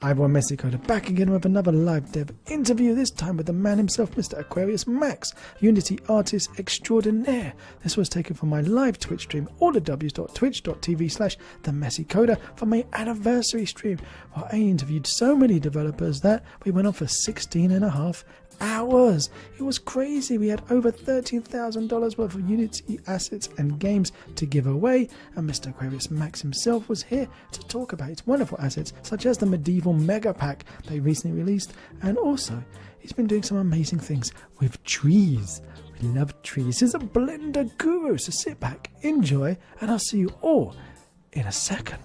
Ivor Messicoda back again with another live dev interview, this time with the man himself, Mr. Aquarius Max, Unity artist extraordinaire. This was taken from my live Twitch stream, allthews.twitch.tv/themessicoda, for my anniversary stream, where I interviewed so many developers that we went on for 16.5 hours. It was crazy. We had over $13,000 worth of Unity assets and games to give away, and Mr. Aquarius Max himself was here to talk about its wonderful assets such as the Medieval Mega Pack they recently released, and also he's been doing some amazing things with trees. We love trees. He's a blender guru, so sit back, enjoy, and I'll see you all in a second.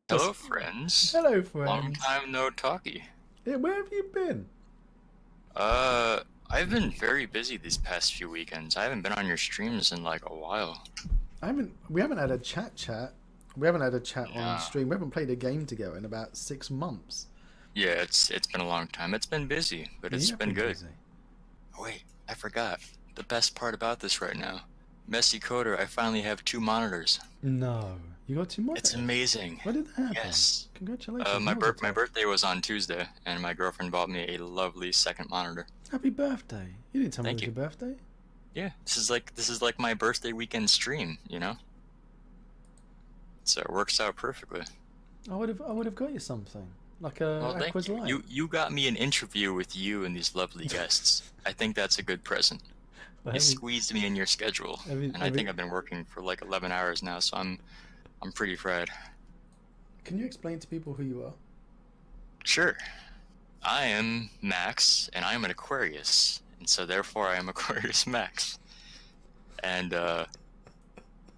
Hello, friends. Hello, friends. Long time no talkie. Yeah, where have you been? I've been very busy these past few weekends. I haven't been on your streams in like a while. We haven't had a chat. We haven't had a chat Yeah. on stream. We haven't played a game together in about 6 months. Yeah, it's been a long time. It's been busy, but it's Yeah, been good. busy. Oh, wait, I forgot. The best part about this right now. Messy Coder, I finally have 2 monitors. No, you got 2 more. It's amazing. When did that happen? Yes. Congratulations. My birthday was on Tuesday, and my girlfriend bought me a lovely second monitor. Happy birthday! You didn't tell me it Thank was you. your birthday. Yeah, this is like my birthday weekend stream, you know? So it works out perfectly. I would have got you something like a Well, thank Aqua's you. Light. You got me an interview with you and these lovely guests. I think that's a good present. But You have you- squeezed me in your schedule, and I think I've been working for like 11 hours now, so I'm pretty fried. Can you explain to people who you are? Sure. I am Max, and I am an Aquarius, and so therefore I am Aquarius Max. And I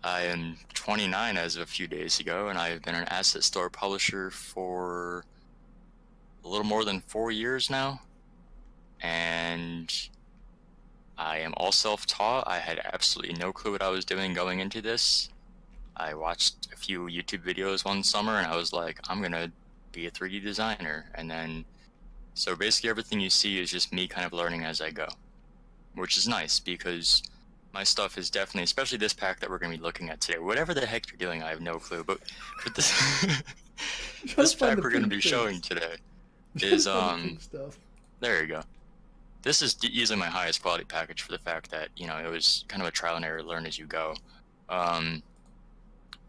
am 29 as of a few days ago, and I have been an asset store publisher for a little more than 4 years now. And I am all self-taught. I had absolutely no clue what I was doing going into this. I watched a few YouTube videos one summer, and I was like, I'm gonna be a 3D designer. And then, so basically everything you see is just me kind of learning as I go, which is nice because my stuff is definitely, especially this pack that we're going to be looking at today. Whatever the heck you're doing, I have no clue. But for this, this pack we're going to be showing today is Stuff. there you go. This is easily my highest quality package for the fact that, you know, it was kind of a trial and error, learn as you go.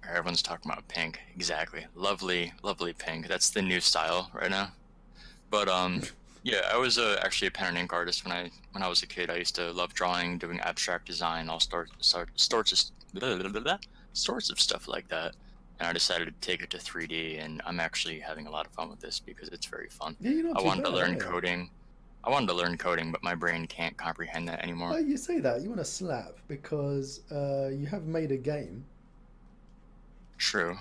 Everyone's talking about pink. Exactly. Lovely, lovely pink. That's the new style right now. But yeah, I was actually a pen and ink artist when I was a kid. I used to love drawing, doing abstract design, all sorts of stuff like that. And I decided to take it to 3D, and I'm actually having a lot of fun with this because it's very fun. Yeah, you're not I too wanted to bad, learn are you? coding. I wanted to learn coding, but my brain can't comprehend that anymore. Oh, you say that you want to slap because you have made a game. True.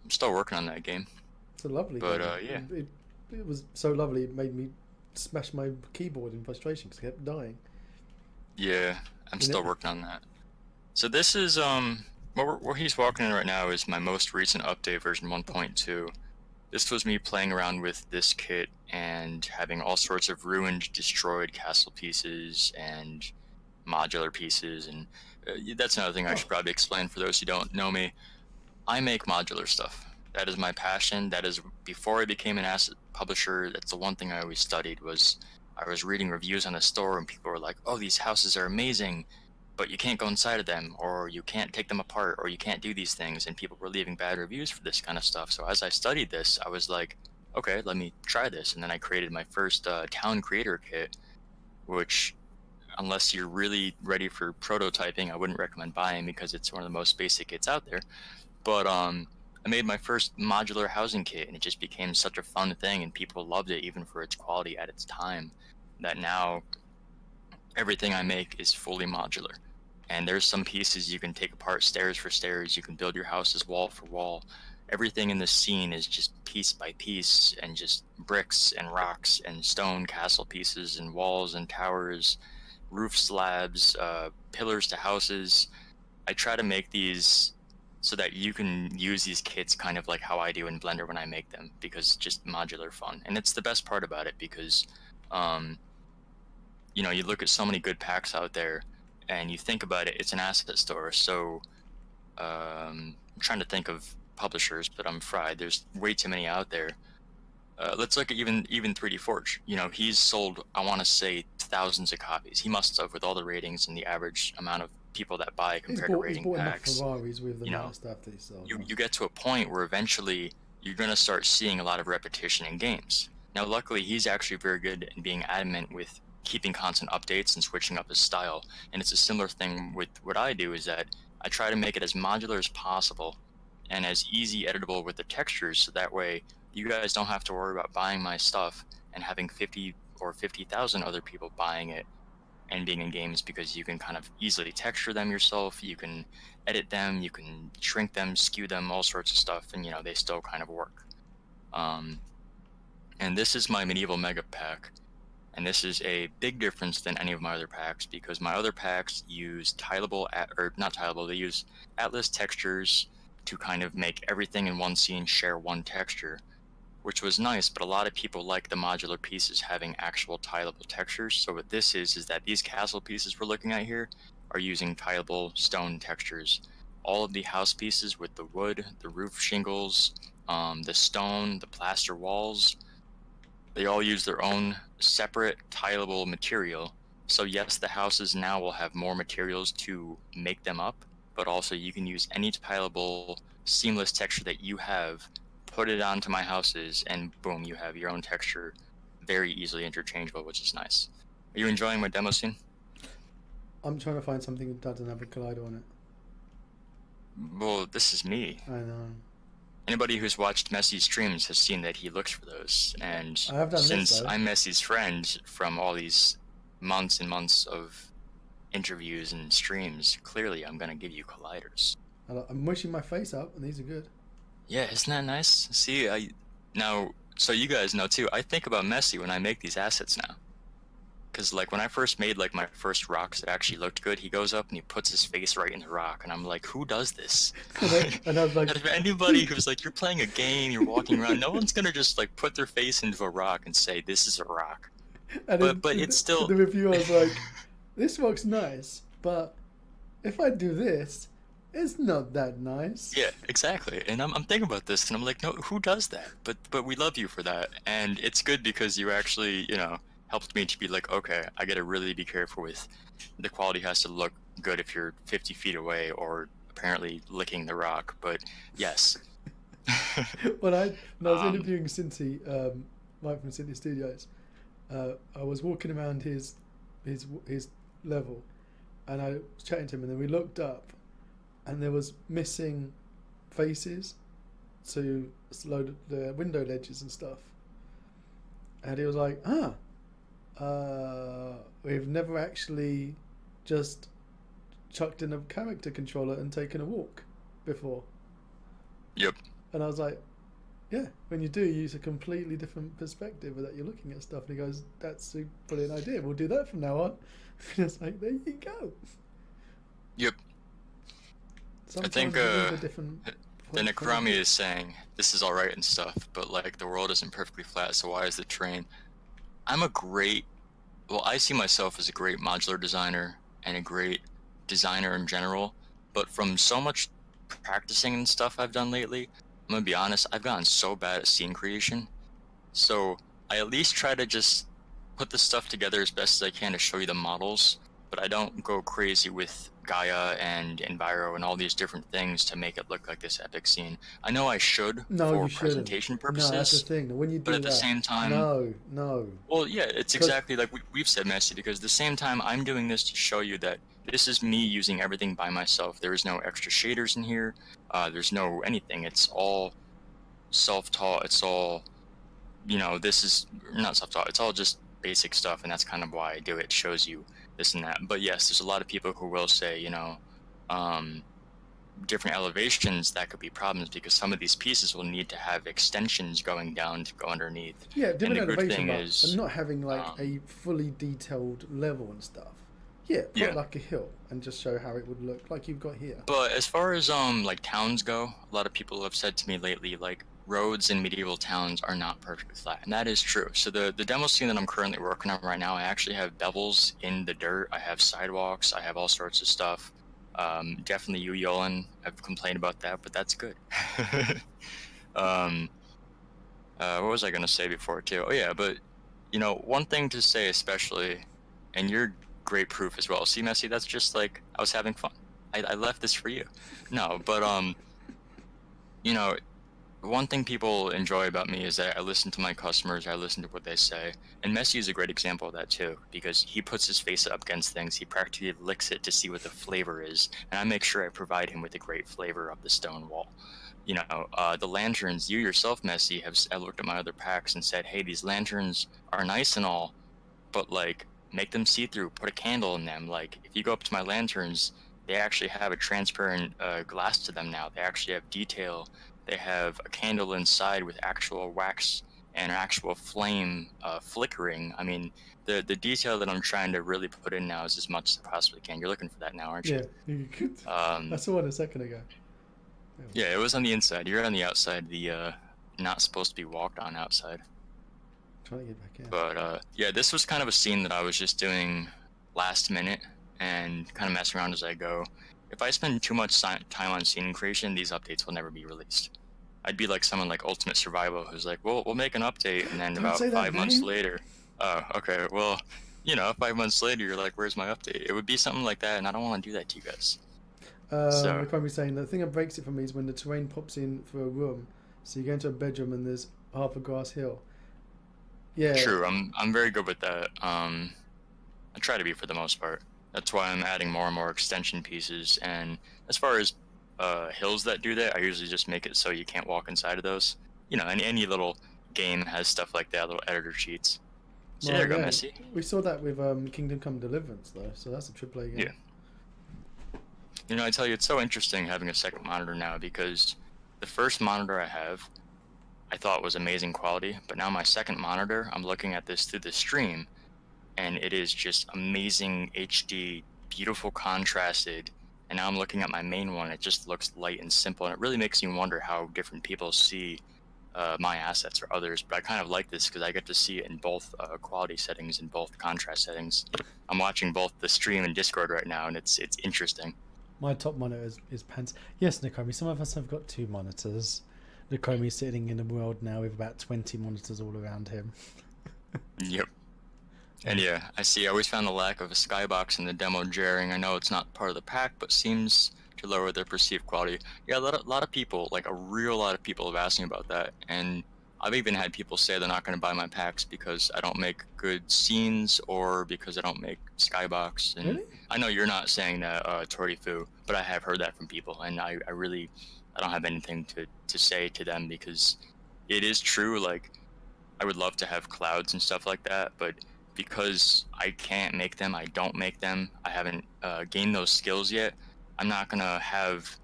I'm still working on that game. It's a lovely But, game. It was so lovely. It made me smash my keyboard in frustration because I kept dying. Yeah, I'm still working on that. So this is what he's walking in right now is my most recent update, version 1.2. This was me playing around with this kit and having all sorts of ruined, destroyed castle pieces and modular pieces, and that's another thing I should probably explain for those who don't know me. I make modular stuff. That is my passion. That is, before I became an asset publisher, that's the one thing I always studied. Was I was reading reviews on the store and people were like, oh, these houses are amazing, but you can't go inside of them, or you can't take them apart, or you can't do these things, and people were leaving bad reviews for this kind of stuff. So as I studied this, I was like, okay, let me try this. And then I created my first town creator kit, which, unless you're really ready for prototyping, I wouldn't recommend buying because it's one of the most basic kits out there. But I made my first modular housing kit, and it just became such a fun thing, and people loved it even for its quality at its time, that now everything I make is fully modular. And there's some pieces you can take apart stairs for stairs, you can build your houses wall for wall. Everything in this scene is just piece by piece, and just bricks and rocks and stone castle pieces and walls and towers, roof slabs, pillars to houses. I try to make these so that you can use these kits kind of like how I do in Blender when I make them, because it's just modular fun. And it's the best part about it because you know, you look at so many good packs out there, and you think about it, it's an asset store. So I'm trying to think of publishers, but I'm fried. There's way too many out there. Let's look at even 3D Forge. You know, he's sold, I want to say, thousands of copies. He must have, with all the ratings and the average amount of people that buy compared to He's rating bought enough packs. Ferraris with the You amount know, of stuff that he sold. you get to a point where eventually you're going to start seeing a lot of repetition in games. Now, luckily, he's actually very good in being adamant with keeping constant updates and switching up his style. And it's a similar thing with what I do, is that I try to make it as modular as possible and as easy editable with the textures, so that way you guys don't have to worry about buying my stuff and having 50 or 50,000 other people buying it and being in games, because you can kind of easily texture them yourself, you can edit them, you can shrink them, skew them, all sorts of stuff, and you know, they still kind of work. And this is my medieval mega pack, and this is a big difference than any of my other packs, because my other packs use tileable, or not tileable, they use Atlas textures to kind of make everything in one scene share one texture, which was nice, but a lot of people like the modular pieces having actual tileable textures. So what this is that these castle pieces we're looking at here are using tileable stone textures. All of the house pieces with the wood, the roof shingles, the stone, the plaster walls, they all use their own separate tileable material. So yes, the houses now will have more materials to make them up, but also you can use any tileable seamless texture that you have, put it onto my houses, and boom, you have your own texture, very easily interchangeable, which is nice. Are you enjoying my demo scene? I'm trying to find something that doesn't have a collider on it. Well, this is me. I know. Anybody who's watched Messi's streams has seen that he looks for those, and I have done since this, though. I'm Messi's friend from all these months and months of interviews and streams, clearly I'm gonna give you colliders. I'm mushing my face up, and these are good. Yeah, isn't that nice? See, now, so you guys know too, I think about Messi when I make these assets now. Because like when I first made like my first rocks that actually looked good, he goes up and he puts his face right in the rock, and I'm like, who does this? And I was like, And if anybody who's like, you're playing a game, you're walking around, no one's gonna just like put their face into a rock and say this is a rock. and But it's still the review. I was like, this rock's nice, but if I do this, it's not that nice. Yeah, exactly. And I'm thinking about this, and I'm like, no, who does that? But we love you for that, and it's good because you actually, you know, helped me to be like, okay, I gotta really be careful with the quality. Has to look good if you're 50 feet away or apparently licking the rock. But yes. When I was interviewing Cincy, Mike from Cincy Studios, I was walking around his level, and I was chatting to him, and then we looked up, and there was missing faces to load the window ledges and stuff, and he was like, we've never actually just chucked in a character controller and taken a walk before. Yep. And I was like, yeah, when you do, you use a completely different perspective that you're looking at stuff. And he goes, that's a brilliant idea, we'll do that from now on. And it's like, there you go. Yep. Sometimes I think it is a different the Necromi is saying this is alright and stuff, but like the world isn't perfectly flat, so why is the train? I see myself as a great modular designer and a great designer in general, but from so much practicing and stuff I've done lately, I'm gonna be honest, I've gotten so bad at scene creation. So I at least try to just put the stuff together as best as I can to show you the models, but I don't go crazy with Gaia and Enviro and all these different things to make it look like this epic scene. I know I should for presentation purposes. No, that's the thing. When you do but at the same time, no. Well, yeah, it's exactly like we've said, Messi, because at the same time, I'm doing this to show you that this is me using everything by myself. There is no extra shaders in here. There's no anything. It's all self-taught. It's all, you know, this is not self-taught. It's all just basic stuff, and that's kind of why I do it. It shows you this and that. But yes, there's a lot of people who will say, you know, different elevations, that could be problems because some of these pieces will need to have extensions going down to go underneath. Yeah, different and the good elevation, thing is, and not having like a fully detailed level and stuff. Yeah, put like a hill and just show how it would look like you've got here. But as far as like towns go, a lot of people have said to me lately, like, roads in medieval towns are not perfectly flat, and that is true. So the demo scene that I'm currently working on right now, I actually have bevels in the dirt. I have sidewalks. I have all sorts of stuff. Definitely you, Yolan. I've complained about that, but that's good. um, what was I gonna say before too? Oh yeah, but you know, one thing to say especially, and you're great proof as well. See, Messi, that's just like I was having fun. I left this for you. No, but you know, one thing people enjoy about me is that I listen to my customers, I listen to what they say. And Messi is a great example of that too, because he puts his face up against things, he practically licks it to see what the flavor is, and I make sure I provide him with a great flavor of the stone wall. You know, the lanterns, you yourself, Messi, I looked at my other packs and said, hey, these lanterns are nice and all, but like, make them see-through, put a candle in them. Like, if you go up to my lanterns, they actually have a transparent glass to them now. They actually have detail. They have a candle inside with actual wax and actual flame flickering. I mean, the detail that I'm trying to really put in now is as much as I possibly can. You're looking for that now, aren't you? Yeah, you could. I saw it a second ago. Yeah, it was on the inside. You're on the outside. The not supposed to be walked on outside. Trying to get back in. But yeah, this was kind of a scene that I was just doing last minute and kind of messing around as I go. If I spend too much time on scene creation, these updates will never be released. I'd be like someone like Ultimate Survival who's like, well, we'll make an update, and then about 5 months later, oh, okay, well, you know, 5 months later, you're like, where's my update? It would be something like that, and I don't want to do that to you guys. So, like I was saying, the thing that breaks it for me is when the terrain pops in for a room. So you go into a bedroom and there's half a grass hill. Yeah. True. I'm very good with that. I try to be for the most part. That's why I'm adding more and more extension pieces. And as far as hills that do that, I usually just make it so you can't walk inside of those. You know, any little game has stuff like that, little editor cheats. So well, there you go, Messi. We saw that with Kingdom Come Deliverance, though. So that's a AAA game. Yeah. You know, I tell you, it's so interesting having a second monitor now, because the first monitor I have, I thought was amazing quality, but now my second monitor, I'm looking at this through the stream, and it is just amazing HD, beautiful contrasted, and now I'm looking at my main one, it just looks light and simple, and it really makes me wonder how different people see my assets or others. But I kind of like this because I get to see it in both quality settings and both contrast settings. I'm watching both the stream and Discord right now, and it's interesting. My top monitor is pants. Yes, Nakomi, some of us have got 2 monitors. Nakomi's sitting in a world now with about 20 monitors all around him. Yep. And yeah, I always found the lack of a Skybox in the demo jarring. I know it's not part of the pack, but seems to lower the perceived quality. Yeah, a lot of people, like a real lot of people have asked me about that. And I've even had people say they're not going to buy my packs because I don't make good scenes or because I don't make Skybox. And really? I know you're not saying that, Torifu, but I have heard that from people. And I don't have anything to say to them, because it is true. Like, I would love to have clouds and stuff like that, but because I can't make them, I don't make them, I haven't gained those skills yet, I'm not going to have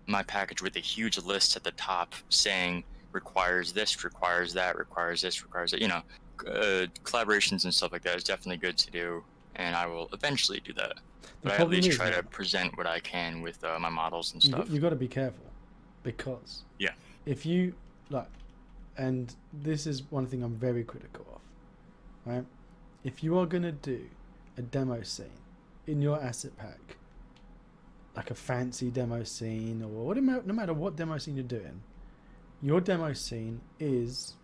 my package with a huge list at the top saying requires this, requires that, requires this, requires that. You know, collaborations and stuff like that is definitely good to do, and I will eventually do that. But I at least try to present what I can with my models and stuff. You got to be careful, because if you like, and this is one thing I'm very critical of, right? If you are going to do a demo scene in your asset pack, like a fancy demo scene, or no matter what demo scene you're doing, your demo scene is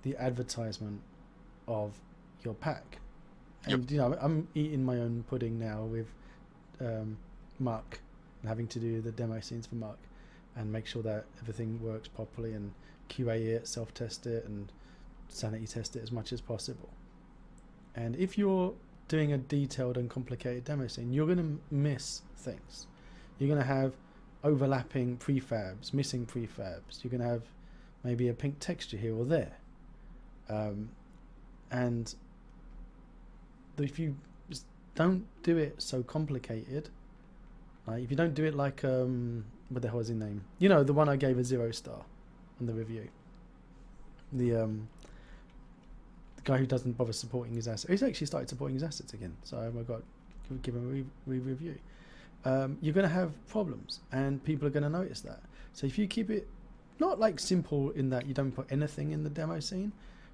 the advertisement of your pack. And you know, I'm eating my own pudding now with Muck, and having to do the demo scenes for Muck and make sure that everything works properly and QA it, self-test it, and sanity test it as much as possible. And if you're doing a detailed and complicated demo scene, you're going to miss things. You're going to have overlapping prefabs, missing prefabs. You're going to have maybe a pink texture here or there. And if you just don't do it so complicated, like if you don't do it like, what the hell is his name? You know, the one I gave a 0 star on the review. The guy who doesn't bother supporting his assets. He's actually started supporting his assets again, so I got to give him a review. You're going to have problems, and people are going to notice that. So if you keep it not like simple in that you don't put anything in the demo scene,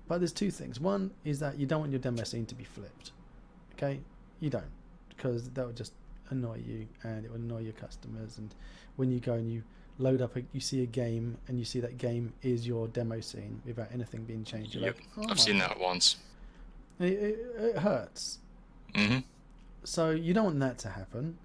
but there's two things. One is that you don't want your demo scene to be flipped. Okay, you don't, because that would just annoy you and it would annoy your customers. And when you go and you load up, you see a game and you see that game is your demo scene without anything being changed. You're Yep, like, oh I've seen that once. it hurts. So you don't want that to happen.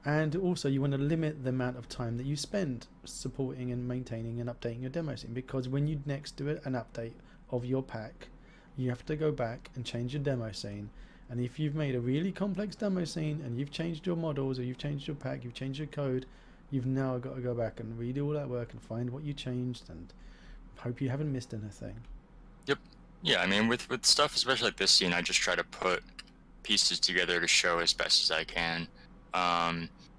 And also you want to limit the amount of time that you spend supporting and maintaining and updating your demo scene, because when you next do an update of your pack, you have to go back and change your demo scene. And if you've made a really complex demo scene and you've changed your models or you've changed your pack, you've changed your code, you've now got to go back and redo all that work and find what you changed and hope you haven't missed anything. Yep. Yeah, I mean, with stuff, especially like this scene, I just try to put pieces together to show as best as I can.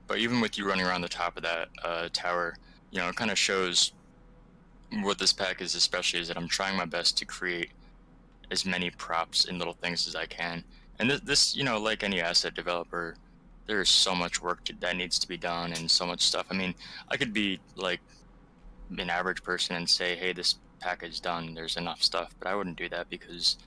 But even with you running around the top of that tower, you know, it kind of shows what this pack is, especially is that I'm trying my best to create as many props and little things as I can. And this, you know, like any asset developer, there's so much work that needs to be done and so much stuff. I mean, I could be like an average person and say, hey, this pack is done, there's enough stuff, but I wouldn't do that because,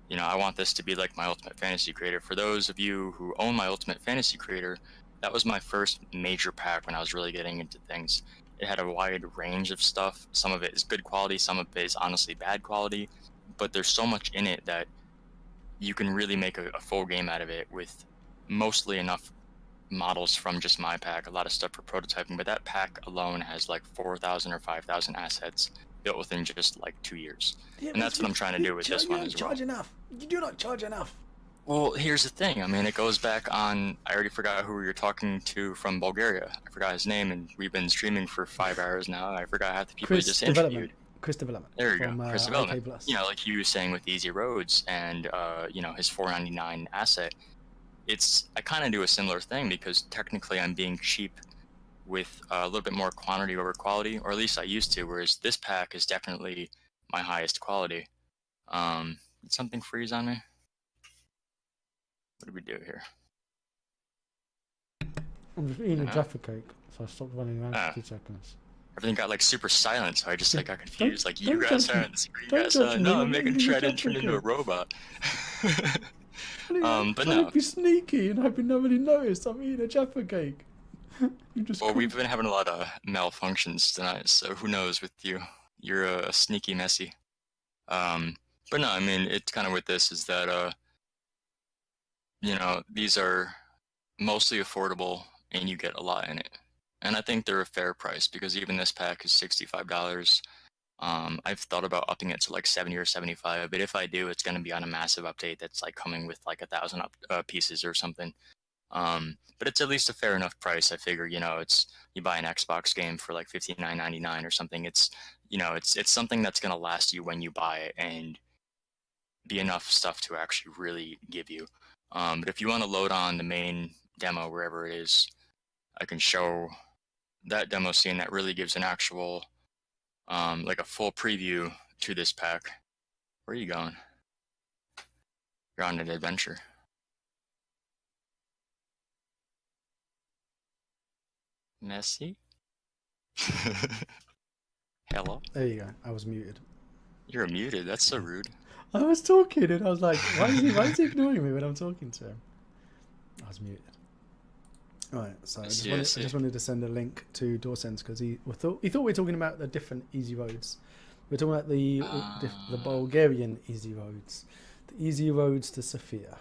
you know, I want this to be like my Ultimate Fantasy Creator. For those of you who own my Ultimate Fantasy Creator, that was my first major pack when I was really getting into things. It had a wide range of stuff. Some of it is good quality, some of it is honestly bad quality, but there's so much in it that you can really make a full game out of it with mostly enough models from just my pack, a lot of stuff for prototyping, but that pack alone has like 4,000 or 5,000 assets built within just like 2 years. Yeah, and that's what I'm trying to do with this one as well. You do not charge enough. You do not charge enough. Well, here's the thing. I mean, it goes back on, I already forgot who you're talking to from Bulgaria. I forgot his name, and we've been streaming for 5 hours now. I forgot half the people you just interviewed. Chris Development. There you go, Chris Development. You know, like he was saying with Easy Roads and, you know, his 499 asset. I kind of do a similar thing because technically I'm being cheap with a little bit more quantity over quality, or at least I used to, whereas this pack is definitely my highest quality. Did something freeze on me? What did we do here? I'm just eating a Jaffa cake, so I stopped running around for 2 seconds. Everything got like super silent, so I just like got confused. Like you guys are the secret, you guys are. No, I'm making try to turn into a robot. But no. Be sneaky, and I've been nobody noticed. I'm eating a Jaffa cake. Well, we've been having a lot of malfunctions tonight, so who knows with you? You're a sneaky messy. But no, I mean, it's kind of with this is that, you know, these are mostly affordable and you get a lot in it. And I think they're a fair price because even this pack is $65. I've thought about upping it to like 70 or 75, but if I do, it's going to be on a massive update that's like coming with like 1,000 pieces or something. But it's at least a fair enough price. I figure, you know, it's you buy an Xbox game for like $59.99 or something. It's, you know, it's something that's going to last you when you buy it and be enough stuff to actually really give you. But if you want to load on the main demo wherever it is, I can show that demo scene that really gives an actual, like a full preview to this pack. Where are you going? You're on an adventure. Messy? Hello? There you go. I was muted. You're muted. That's so rude. I was talking and I was like, why is he ignoring me when I'm talking to him? I was muted. Alright, so I just wanted to send a link to DoorSense because he thought we were talking about the different easy roads. We're talking about the Bulgarian easy roads. The easy roads to Sofia.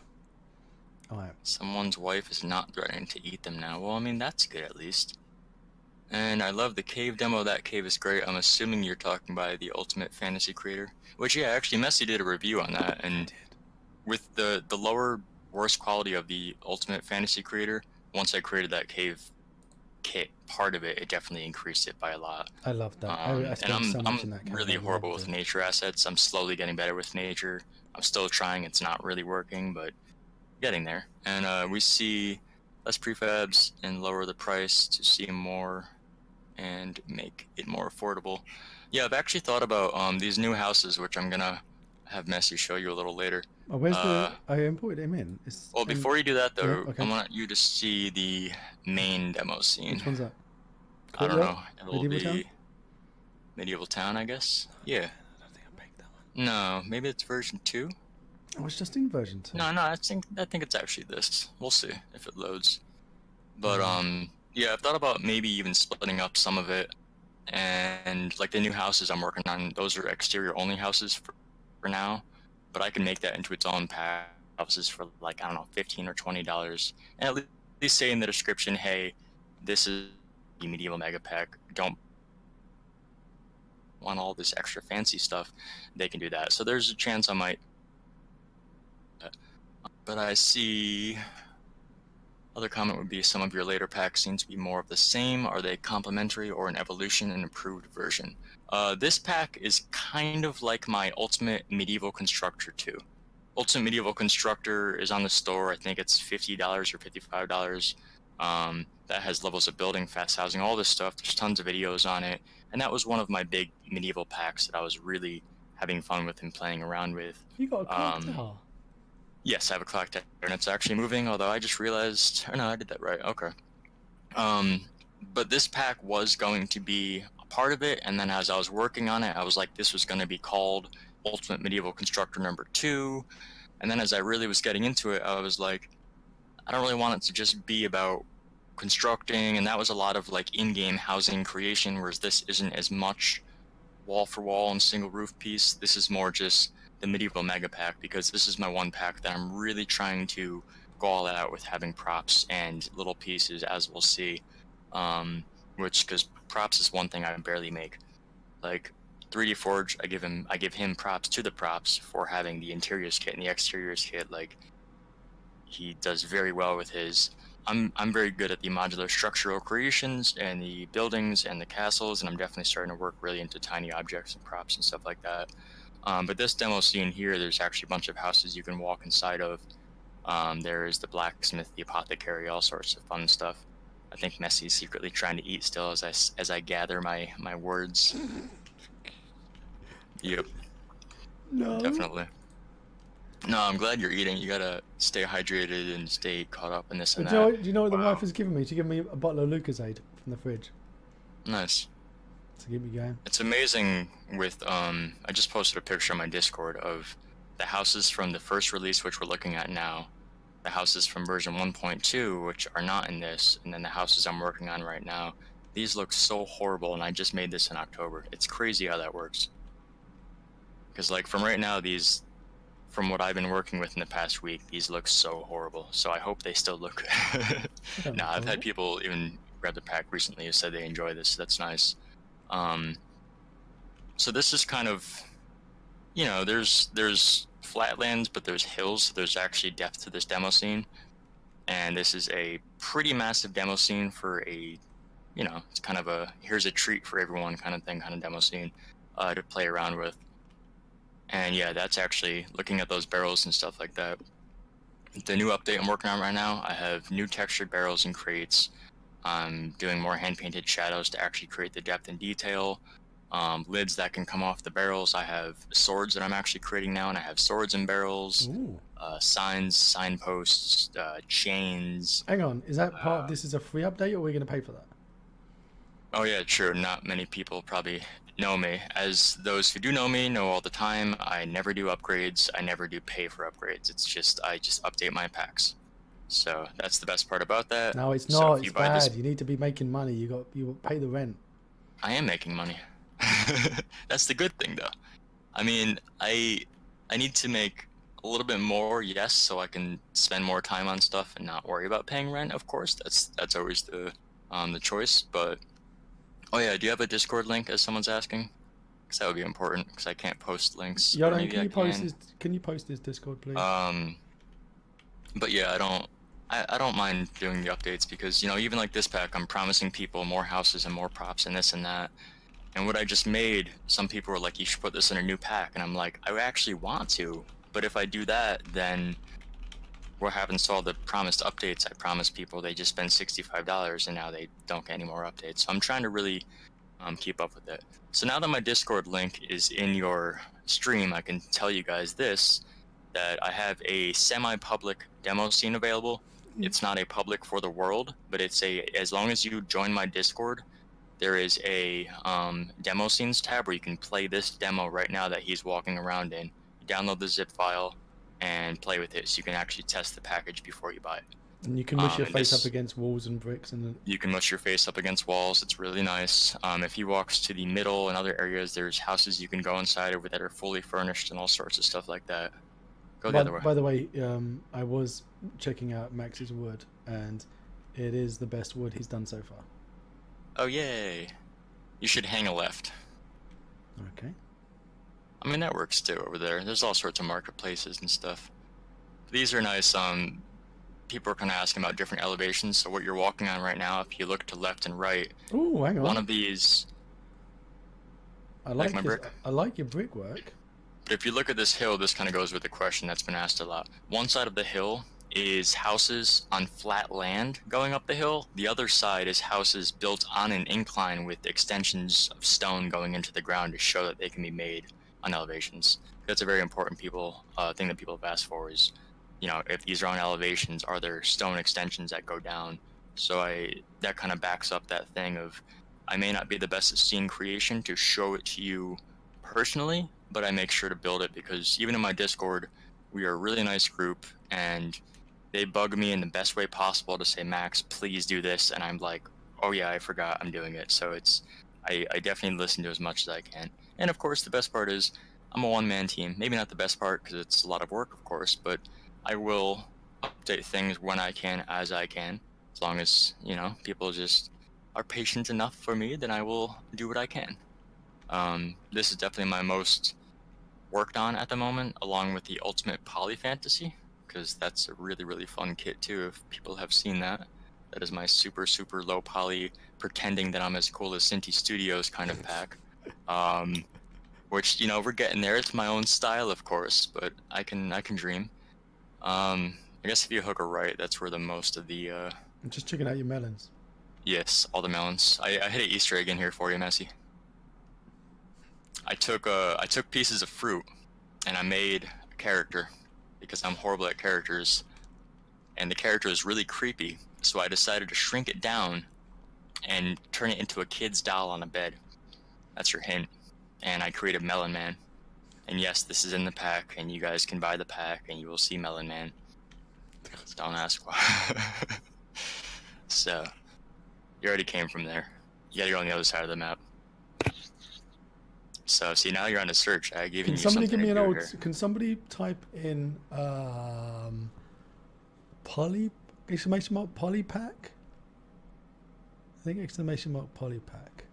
Alright. Someone's wife is not threatening to eat them now. Well, I mean, that's good at least. And I love the cave demo. That cave is great. I'm assuming you're talking by the Ultimate Fantasy Creator. Which, yeah, actually, Messi did a review on that. And with the lower, worse quality of the Ultimate Fantasy Creator, once I created that cave kit part of it, it definitely increased it by a lot. I love that. I'm really horrible with nature assets. I'm slowly getting better with nature. I'm still trying. It's not really working, but getting there. And we see less prefabs and lower the price to see more and make it more affordable. Yeah, I've actually thought about these new houses, which I'm gonna have Messi show you a little later. Oh, where's I imported him in. Well, before you do that though, I want you to see the main demo scene. Which one's that? I don't know. It'll be medieval town, I guess. Yeah. I don't think I picked that one. No, maybe it's version 2. I was just in version 2. No, I think it's actually this. We'll see if it loads. But yeah, I've thought about maybe even splitting up some of it, and like the new houses I'm working on, those are exterior only houses for now, but I can make that into its own pack houses for like, I don't know, $15 or $20, and at least say in the description, hey, this is the medieval mega pack. Don't want all this extra fancy stuff. They can do that. So there's a chance I might. But I see. Other comment would be some of your later packs seem to be more of the same. Are they complementary or an evolution and improved version? This pack is kind of like my Ultimate Medieval Constructor 2. Ultimate Medieval Constructor is on the store. I think it's $50 or $55. That has levels of building, fast housing, all this stuff. There's tons of videos on it. And that was one of my big medieval packs that I was really having fun with and playing around with. You got a clock tower? Yes, I have a clock tower, and it's actually moving, although I just realized... Oh, no, I did that right. Okay. But this pack was going to be a part of it, and then as I was working on it, I was like, this was going to be called Ultimate Medieval Constructor number 2. And then as I really was getting into it, I was like, I don't really want it to just be about constructing, and that was a lot of like in-game housing creation, whereas this isn't as much wall for wall and single roof piece. This is more just the medieval mega pack, because this is my one pack that I'm really trying to go all out with, having props and little pieces, as we'll see. Which, because props is one thing I barely make. Like 3D Forge, I give him props to the props for having the interiors kit and the exteriors kit. Like, he does very well with his. I'm very good at the modular structural creations and the buildings and the castles, and I'm definitely starting to work really into tiny objects and props and stuff like that. But this demo scene here, there's actually a bunch of houses you can walk inside of. There is the blacksmith, the apothecary, all sorts of fun stuff. I think Messi's secretly trying to eat still as I gather my words. Yep. No. Definitely. No, I'm glad you're eating. You gotta stay hydrated and stay caught up in this and that. Do you know what the wife has given me? She gave me a bottle of Lucozade from the fridge. Nice. To keep me going. It's amazing with, I just posted a picture on my Discord of the houses from the first release, which we're looking at now, the houses from version 1.2, which are not in this, and then the houses I'm working on right now. These look so horrible, and I just made this in October. It's crazy how that works. Because, like, from right now, from what I've been working with in the past week, these look so horrible. So I hope they still look good. No, I've had people even grab the pack recently who said they enjoy this. So that's nice. So this is kind of, you know, there's flatlands, but there's hills. So there's actually depth to this demo scene. And this is a pretty massive demo scene for a, you know, it's kind of a, here's a treat for everyone kind of thing, kind of demo scene to play around with. And yeah, that's actually looking at those barrels and stuff like that. The new update I'm working on right now, I have new textured barrels and crates. I'm doing more hand-painted shadows to actually create the depth and detail. Lids that can come off the barrels. I have swords that I'm actually creating now, and I have swords and barrels. Signs, signposts, chains. Hang on, is that part of this is a free update, or are we going to pay for that? Oh yeah, sure. Not many people probably know me. As those who do know me know all the time, I never do upgrades. I never do pay for upgrades. It's just, I just update my packs. So that's the best part about that. No, it's not. It's bad. You need to be making money. You pay the rent. I am making money. That's the good thing, though. I mean, I need to make a little bit more, yes, so I can spend more time on stuff and not worry about paying rent. Of course, that's always the choice. But oh yeah, do you have a Discord link, as someone's asking? Because that would be important. Because I can't post links. Yoda, can you post his Discord, please? But yeah, I don't mind doing the updates, because, you know, even like this pack, I'm promising people more houses and more props and this and that. And what I just made, some people were like, you should put this in a new pack. And I'm like, I actually want to. But if I do that, then what happens to all the promised updates I promised people? They just spend $65 and now they don't get any more updates. So I'm trying to really keep up with it. So now that my Discord link is in your stream, I can tell you guys this, that I have a semi-public demo scene available. It's not a public for the world, but it's as long as you join my Discord, there is a demo scenes tab where you can play this demo right now that he's walking around in. You download the zip file and play with it, so you can actually test the package before you buy it. And you can mush your face up against walls and bricks, and you can mush your face up against walls. It's really nice. If he walks to the middle and other areas, there's houses you can go inside over that are fully furnished and all sorts of stuff like that. Go the other way. By the way, I was checking out Max's wood, and it is the best wood he's done so far. Oh, yay. You should hang a left. Okay. I mean, that works too over there. There's all sorts of marketplaces and stuff. These are nice. People are kind of asking about different elevations. So what you're walking on right now, if you look to left and right, ooh, hang on. One of these. I like my brick. I like your brickwork. But if you look at this hill, this kind of goes with the question that's been asked a lot. One side of the hill is houses on flat land going up the hill. The other side is houses built on an incline with extensions of stone going into the ground to show that they can be made on elevations. That's a very important thing that people have asked for is, you know, if these are on elevations, are there stone extensions that go down? So that kind of backs up that thing of, I may not be the best at scene creation to show it to you personally, but I make sure to build it because even in my Discord, we are a really nice group and they bug me in the best way possible to say, Max, please do this. And I'm like, oh yeah, I forgot I'm doing it. So I definitely listen to as much as I can. And of course, the best part is I'm a one-man team. Maybe not the best part because it's a lot of work, of course, but I will update things when I can, as I can. As long as, you know, people just are patient enough for me, then I will do what I can. This is definitely my most worked on at the moment, along with the Ultimate Poly Fantasy, because that's a really, really fun kit too, if people have seen that. That is my super, super low poly, pretending that I'm as cool as Cinti Studios kind of pack. Which, you know, we're getting there. It's my own style, of course, but I can dream. I guess if you hook a right, that's where the most of the... I'm just checking out your melons. Yes, all the melons. I hit an Easter egg in here for you, Messi. I took pieces of fruit, and I made a character, because I'm horrible at characters, and the character is really creepy, so I decided to shrink it down and turn it into a kid's doll on a bed. That's your hint. And I created Melon Man. And yes, this is in the pack, and you guys can buy the pack, and you will see Melon Man. Don't ask why. So, you already came from there. You gotta go on the other side of the map. So, see, now you're on a search. I gave you something. Can somebody type in poly exclamation mark poly pack? I think exclamation mark poly pack.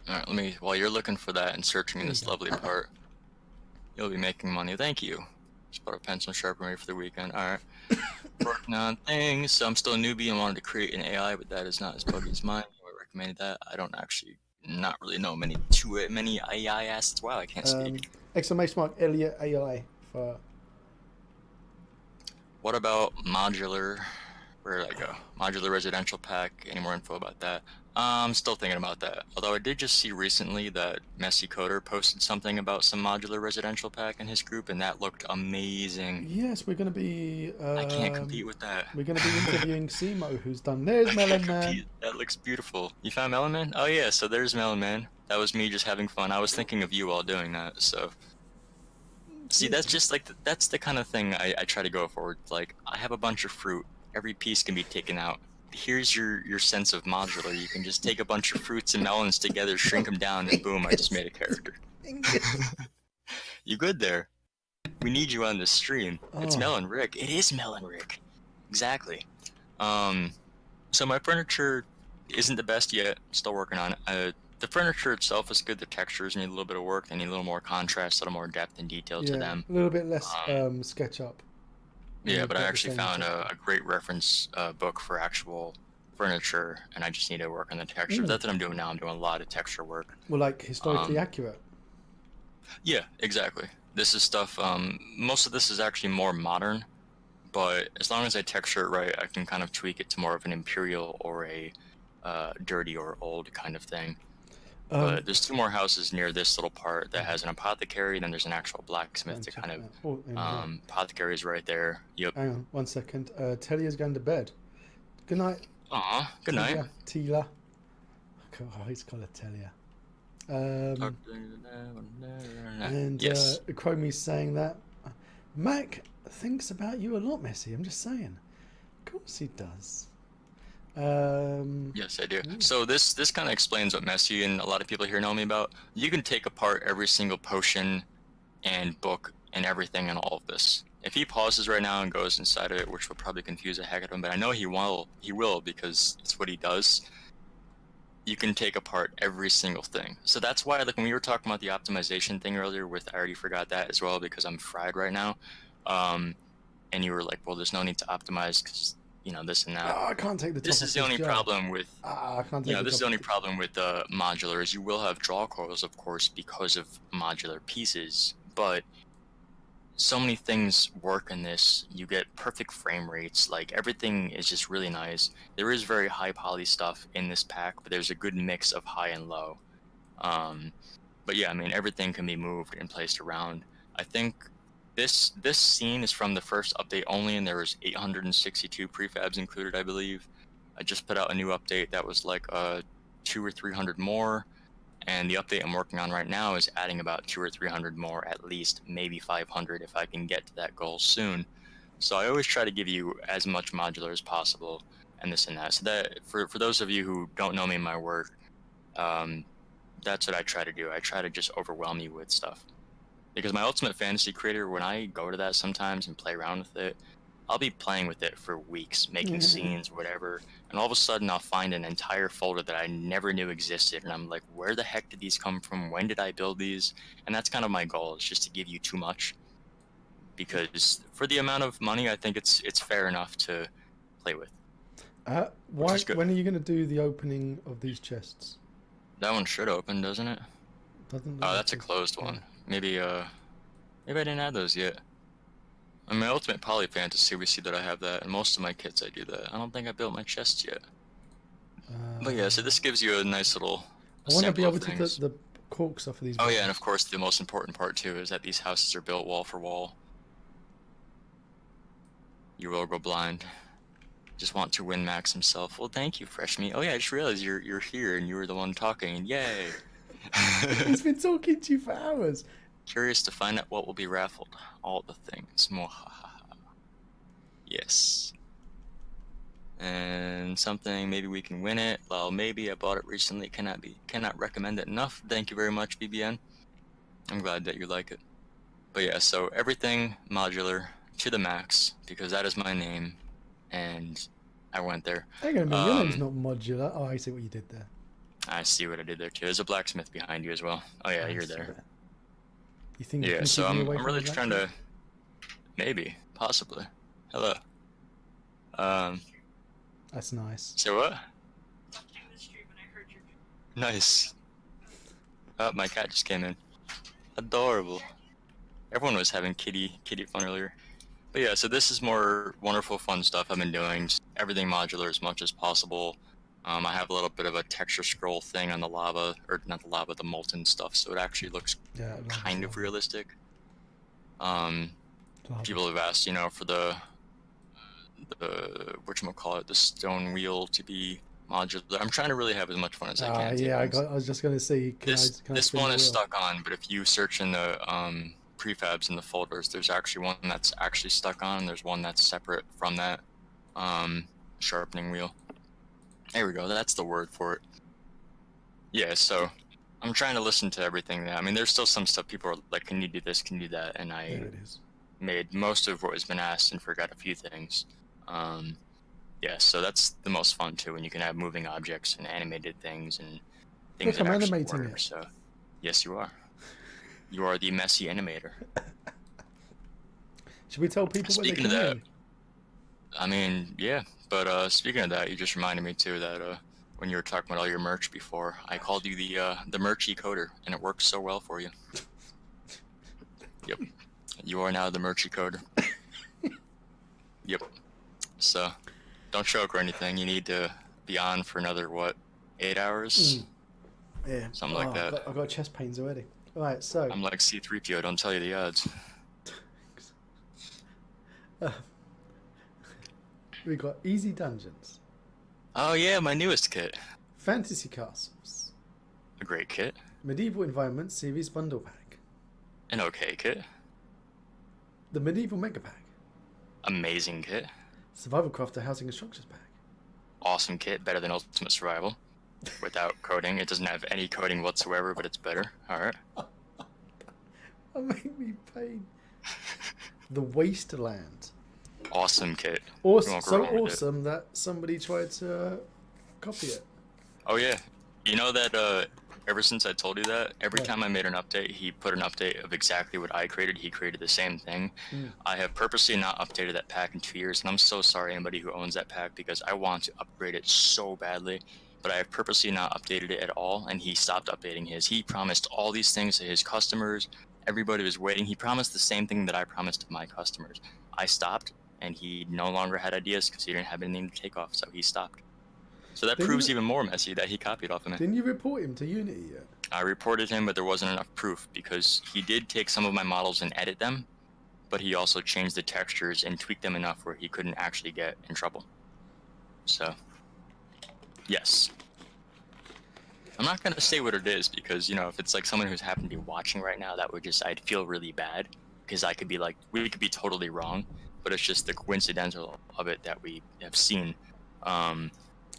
Alright, while you're looking for that and searching in this lovely part, you'll be making money. Thank you. Just bought a pencil and sharpener ready for the weekend. Alright. Working on things. So I'm still a newbie and wanted to create an AI, but that is not as buggy as mine. I recommended that. I don't actually not really know many AI assets. Wow, I can't speak. Exclamation mark Elliot AI for... What about modular? Where did I go? Modular residential pack. Any more info about that? I'm still thinking about that. Although I did just see recently that Messy Coder posted something about some modular residential pack in his group, and that looked amazing. Yes, we're going to be... I can't compete with that. We're going to be interviewing Simo, who's done... There's Melon Man. That looks beautiful. You found Melon Man? Oh yeah, so there's Melon Man. That was me just having fun. I was thinking of you while doing that, so... See, that's just like... That's the kind of thing I try to go for. Like, I have a bunch of fruit. Every piece can be taken out. Here's your sense of modular. You can just take a bunch of fruits and melons together, shrink them down, and boom, I just made a character. You good there? We need you on this stream. Oh. It's Melon Rick. It is Melon Rick. Exactly. So my furniture isn't the best yet. Still working on it. The furniture itself is good. The textures need a little bit of work. They need a little more contrast, a little more depth and detail to them. A little bit less SketchUp. Yeah, but I actually found a great reference book for actual furniture, and I just need to work on the texture. That's what I'm doing now. I'm doing a lot of texture work. Well, like historically accurate. Yeah, exactly. This is stuff, most of this is actually more modern, but as long as I texture it right, I can kind of tweak it to more of an imperial or a dirty or old kind of thing. But there's two more houses near this little part that has an apothecary, and then there's an actual blacksmith to kind of... apothecary is right there. Yep. Hang on, 1 second. Telly is going to bed. Good night. Aw, good night. Tila. he's got to tell you. And yes. Chromie's saying that Mac thinks about you a lot, Messi. I'm just saying. Of course he does. Yes, I do. So this kind of explains what Messi and a lot of people here know me about. You can take apart every single potion and book and everything in all of this. If he pauses right now and goes inside of it, which will probably confuse the heck out of him, but I know he will because it's what he does. You can take apart every single thing. So that's why, like, when we were talking about the optimization thing earlier I already forgot that as well because I'm fried right now. And you were like, well, there's no need to optimize because, this and that. Oh, I can't take the top This is the only problem with, I can't take this is the only problem with modular is you will have draw coils, of course, because of modular pieces, but so many things work in this. You get perfect frame rates, like everything is just really nice. There is very high poly stuff in this pack, but there's a good mix of high and low. But yeah, I mean, everything can be moved and placed around. I think this scene is from the first update only, and there was 862 prefabs included, I believe. I just put out a new update that was like 200 or 300 more. And the update I'm working on right now is adding about 200 or 300 more, at least, maybe 500 if I can get to that goal soon. So I always try to give you as much modular as possible, and this and that. So that for those of you who don't know me in my work, that's what I try to do. I try to just overwhelm you with stuff. Because my Ultimate Fantasy Creator, when I go to that sometimes and play around with it, I'll be playing with it for weeks, making scenes, whatever, and all of a sudden I'll find an entire folder that I never knew existed, and I'm like, where the heck did these come from? When did I build these? And that's kind of my goal, is just to give you too much. Because for the amount of money, I think it's fair enough to play with. When are you going to do the opening of these chests? That one should open, doesn't it? Doesn't Oh, that's a closed one. Maybe I didn't add those yet. In my Ultimate Poly Fantasy, we see that I have that, and most of my kits I do that. I don't think I built my chests yet. But yeah, so this gives you a nice little I want to be sample able of to things. get the corks off of these. Oh yeah, and of course the most important part too is that these houses are built wall for wall. You will go blind. Just want to win Max himself. Well, thank you, Fresh Meat. Oh yeah, I just realized you're here and you were the one talking. Yay! He's been talking to you for hours. Curious to find out what will be raffled. All the things. Mwahaha. Yes. And something, maybe we can win it. Well, maybe I bought it recently. Cannot recommend it enough. Thank you very much, BBN. I'm glad that you like it. But yeah, so everything modular to the max, because that is my name, and I went there. Hang on a minute, your name's not modular. Oh, I see what you did there. I see what I did there too. There's a blacksmith behind you as well. Oh yeah, you're there. You think? Yeah, so I'm really trying to, maybe, possibly. Hello. That's nice. So what? Nice. Oh, my cat just came in. Adorable. Everyone was having kitty fun earlier. But yeah, so this is more wonderful, fun stuff I've been doing. Just everything modular as much as possible. I have a little bit of a texture scroll thing on the lava, or not the lava, the molten stuff, so it actually looks kind of realistic. People have asked, for the whatchamacallit, the stone wheel to be modular. I'm trying to really have as much fun as I can. Yeah, I was just going to say, this one is stuck on, but if you search in the prefabs in the folders, there's actually one that's actually stuck on, and there's one that's separate from that sharpening wheel. There we go, that's the word for it. Yeah, so I'm trying to listen to everything now. I mean, there's still some stuff people are like, can you do this, can you do that? And I made most of what has been asked and forgot a few things. Yeah, so that's the most fun too, when you can have moving objects and animated things and things that actually work. So, yes, you are. You are the messy animator. Should we tell people what they can win? I mean, yeah, but speaking of that, you just reminded me too that when you were talking about all your merch before, I called you the merchy coder, and it works so well for you. Yep, you are now the merchy coder. Yep. So, don't choke or anything. You need to be on for another 8 hours? Yeah. Something like that. I've got chest pains already. All right, so I'm like C-3PO. Don't tell you the odds. We got easy dungeons. Oh yeah, my newest kit. Fantasy Castles. A great kit. Medieval Environment Series Bundle Pack. An okay kit. The Medieval Mega Pack. Amazing kit. Survival Crafter Housing and Structures Pack. Awesome kit, better than Ultimate Survival. Without coding. It doesn't have any coding whatsoever, but it's better. Alright. That made me pain. The Wasteland. Awesome kit. Awesome, so awesome that somebody tried to copy it. Oh yeah. You know that ever since I told you that, every time I made an update, he put an update of exactly what I created. He created the same thing. I have purposely not updated that pack in 2 years, and I'm so sorry anybody who owns that pack because I want to upgrade it so badly. But I have purposely not updated it at all, and he stopped updating his. He promised all these things to his customers. Everybody was waiting. He promised the same thing that I promised to my customers. I stopped, and he no longer had ideas because he didn't have anything to take off, so he stopped. So that proves even more messy that he copied off of me. Didn't you report him to Unity yet? I reported him, but there wasn't enough proof because he did take some of my models and edit them, but he also changed the textures and tweaked them enough where he couldn't actually get in trouble. So, yes. I'm not going to say what it is because, you know, if it's like someone who's happened to be watching right now, that would just, I'd feel really bad because I could be like, we could be totally wrong, but it's just the coincidental of it that we have seen.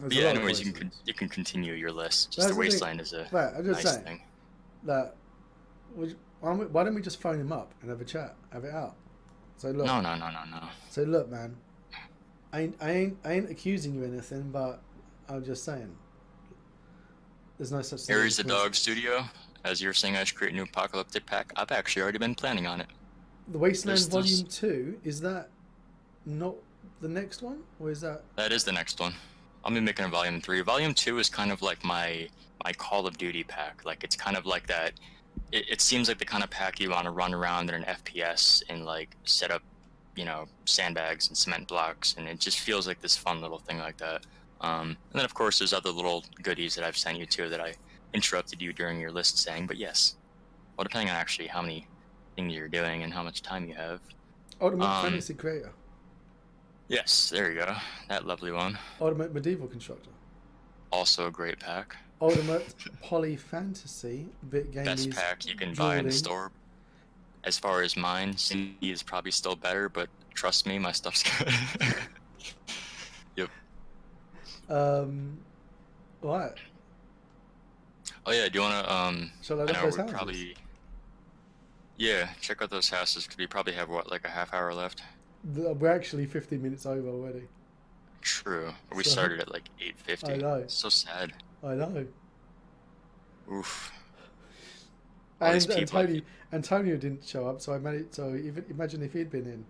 But yeah, anyways, you can continue your list. Just the Wasteland is a nice thing. That, why don't we just phone him up and have a chat, have it out? So look. No. So look, man, I ain't accusing you of anything, but I'm just saying. There's no such thing. Aries the Dog Studio, as you're saying, I should create a new apocalyptic pack. I've actually already been planning on it. The Wasteland Volume 2, is that not the next one, or is that? That is the next one. I'll be making a Volume 3. Volume 2 is kind of like my Call of Duty pack. Like, it's kind of like that. It seems like the kind of pack you want to run around in an FPS and, like, set up, you know, sandbags and cement blocks, and it just feels like this fun little thing like that. And then, of course, there's other little goodies that I've sent you to that I interrupted you during your list saying, but yes. Well, depending on actually how many things you're doing and how much time you have. Ultimate Fantasy Creator. Yes, there you go. That lovely one. Ultimate Medieval Constructor. Also a great pack. Ultimate Poly Fantasy Bit Game. Best pack you can buy in the store. As far as mine, Cindy is probably still better, but trust me, my stuff's good. Yep. What? Oh yeah, do you wanna Shall I look know those we houses? probably. Yeah, check out those houses because we probably have what, like a half hour left. We're actually 15 minutes over already. True. We So- started at like 8:50. I know. So sad. I know. Oof. All these people- Antonio didn't show up, so I managed. So even imagine if he'd been in.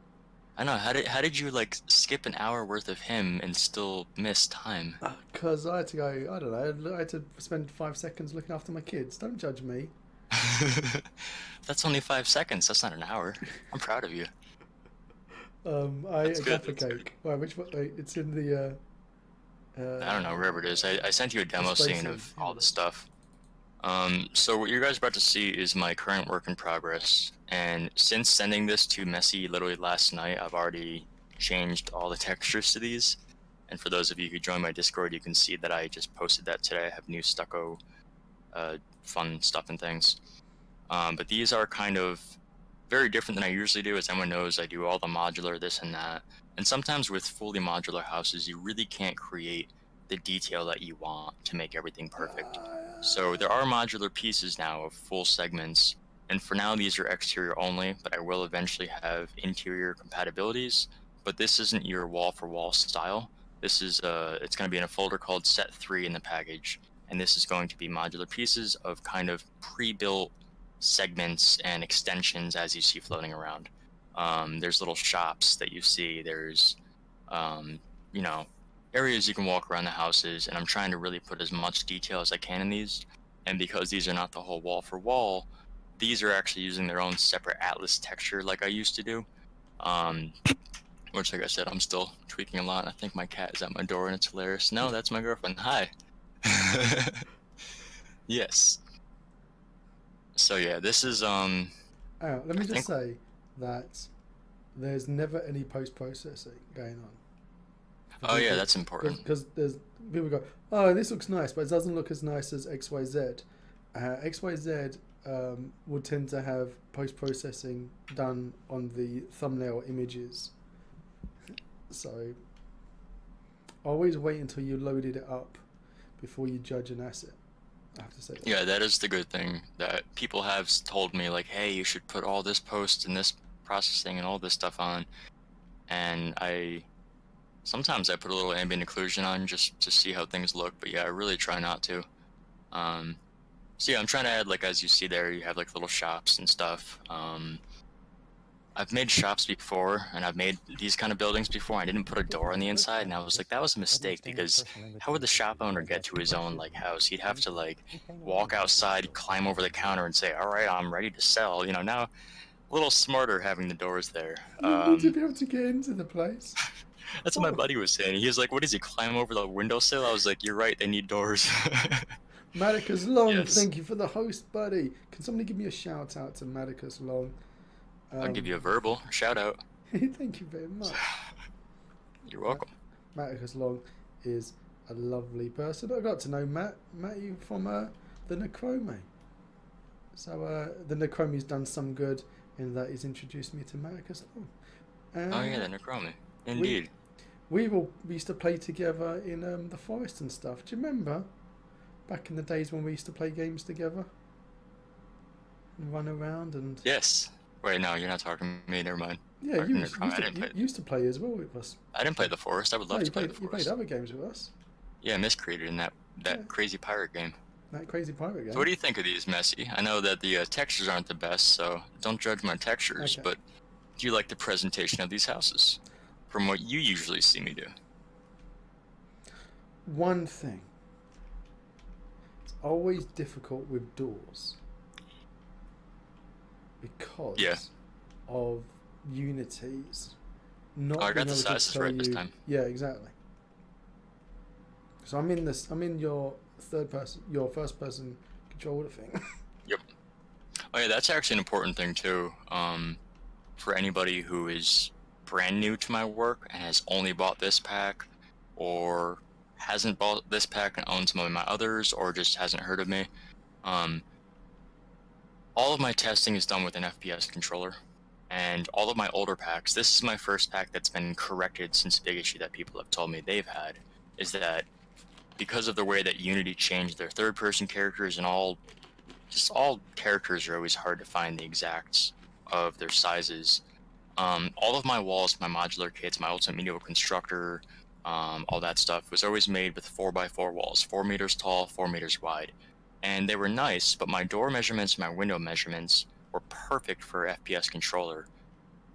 I know. How did you like skip an hour worth of him and still miss time? Because I had to go. I don't know. I had to spend 5 seconds looking after my kids. Don't judge me. That's only 5 seconds. That's not an hour. I'm proud of you. I ate That's a good, gaffer that's good. cake. Right, which one? It's in the. I don't know, wherever it is. I sent you a demo Spaces, scene of yeah. all the stuff. So what you guys are about to see is my current work in progress. And since sending this to Messy literally last night, I've already changed all the textures to these. And for those of you who joined my Discord, you can see that I just posted that today. I have new stucco fun stuff and things. But these are kind of very different than I usually do. As everyone knows, I do all the modular, this and that. And sometimes with fully modular houses, you really can't create the detail that you want to make everything perfect. So there are modular pieces now of full segments. And for now, these are exterior only, but I will eventually have interior compatibilities. But this isn't your wall-for-wall style. This is, it's going to be in a folder called Set 3 in the package. And this is going to be modular pieces of kind of pre-built segments and extensions as you see floating around. There's little shops that you see. There's, you know, areas you can walk around the houses, and I'm trying to really put as much detail as I can in these. And because these are not the whole wall for wall, these are actually using their own separate atlas texture like I used to do. Which, like I said, I'm still tweaking a lot. I think my cat is at my door and it's hilarious. No, that's my girlfriend. Hi. Yes. So yeah, this is Let me just say that there's never any post-processing going on. Oh yeah, that's important. Because people go, oh, this looks nice, but it doesn't look as nice as XYZ. XYZ would tend to have post-processing done on the thumbnail images. So always wait until you loaded it up before you judge an asset. I have to say that. Yeah, that is the good thing that people have told me, like, hey, you should put all this post and this processing and all this stuff on. And sometimes I put a little ambient occlusion on just to see how things look, but yeah, I really try not to. So yeah, I'm trying to add, like, as you see there, you have like little shops and stuff. I've made shops before, and I've made these kind of buildings before. I didn't put a door on the inside, and I was like, that was a mistake, because how would the shop owner get to his own like house? He'd have to like walk outside, climb over the counter, and say, all right, I'm ready to sell. You know, now a little smarter having the doors there. You need to be able to get into the place. That's what my buddy was saying. He was like, what is he, climb over the windowsill? I was like, you're right, they need doors. Madicus Long, Yes. thank you for the host, buddy. Can somebody give me a shout out to Madicus Long? I'll give you a verbal shout out. Thank you very much. You're welcome. Madicus Long is a lovely person. I got to know Matt you from the Necrome. So the Necrome's done some good in that he's introduced me to Madicus Long. Oh yeah, the Necrome. Indeed. We used to play together in the forest and stuff. Do you remember? Back in the days when we used to play games together and run around and... Yes. Wait, no, you're not talking to me. Never mind. Yeah, you used to play as well with us. I didn't play the Forest. I would love to play the You Forest. played other games with us. Yeah, miscreated in that crazy pirate game. That crazy pirate game. So what do you think of these, Messi? I know that the textures aren't the best, so don't judge my textures, Okay. but do you like the presentation of these houses? From what you usually see me do. One thing. It's always difficult with doors. Because of Unity's not I being got the able to sizes tell right this you- time. Yeah, exactly. So I'm in your first person controller thing. Yep. Oh yeah, that's actually an important thing too. For anybody who is brand new to my work and has only bought this pack, or hasn't bought this pack and owns some of my others, or just hasn't heard of me, all of my testing is done with an FPS controller. And all of my older packs, this is my first pack that's been corrected since the big issue that people have told me they've had, is that because of the way that Unity changed their third-person characters and all characters are always hard to find the exacts of their sizes. All of my walls, my modular kits, my ultimate medieval constructor, all that stuff was always made with 4x4 walls, 4 meters tall, 4 meters wide. And they were nice, but my door measurements, my window measurements were perfect for FPS controller.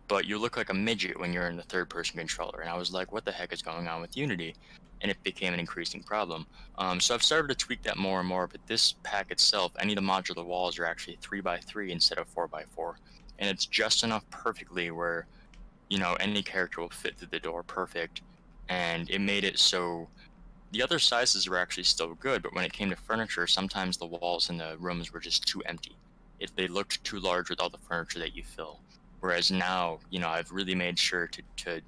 But you look like a midget when you're in the third-person controller. And I was like, what the heck is going on with Unity? And it became an increasing problem. So I've started to tweak that more and more, but this pack itself, any of the modular walls are actually 3x3 instead of 4x4. And it's just enough perfectly where, you know, any character will fit through the door perfect. And it made it so the other sizes were actually still good, but when it came to furniture, sometimes the walls in the rooms were just too empty. They looked too large with all the furniture that you fill. Whereas now, you know, I've really made sure to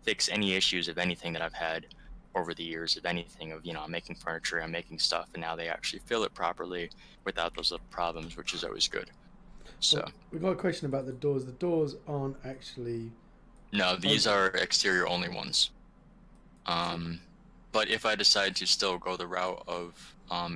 fix any issues of anything that I've had over the years, of anything of, you know, I'm making furniture, I'm making stuff, and now they actually fill it properly without those little problems, which is always good. So Well, we've got a question about the doors. The doors aren't actually... no, these are exterior only ones. But if I decide to still go the route of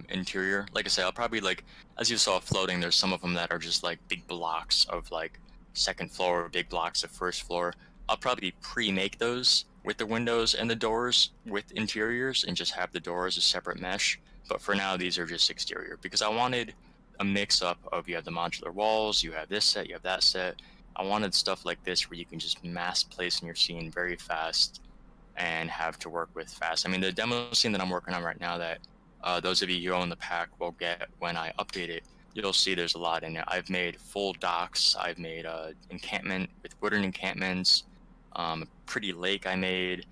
interior, like I say, I'll probably, like, as you saw floating, there's some of them that are just like big blocks of like second floor, big blocks of first floor. I'll probably pre-make those with the windows and the doors with interiors and just have the doors a separate mesh. But for now, these are just exterior because I wanted a mix-up of, you have the modular walls, you have this set, you have that set. I wanted stuff like this where you can just mass place in your scene very fast and have to work with fast. I mean, the demo scene that I'm working on right now that those of you who own the pack will get when I update it, you'll see there's a lot in it. I've made full docks, I've made encampment with wooden encampments, a pretty lake I made.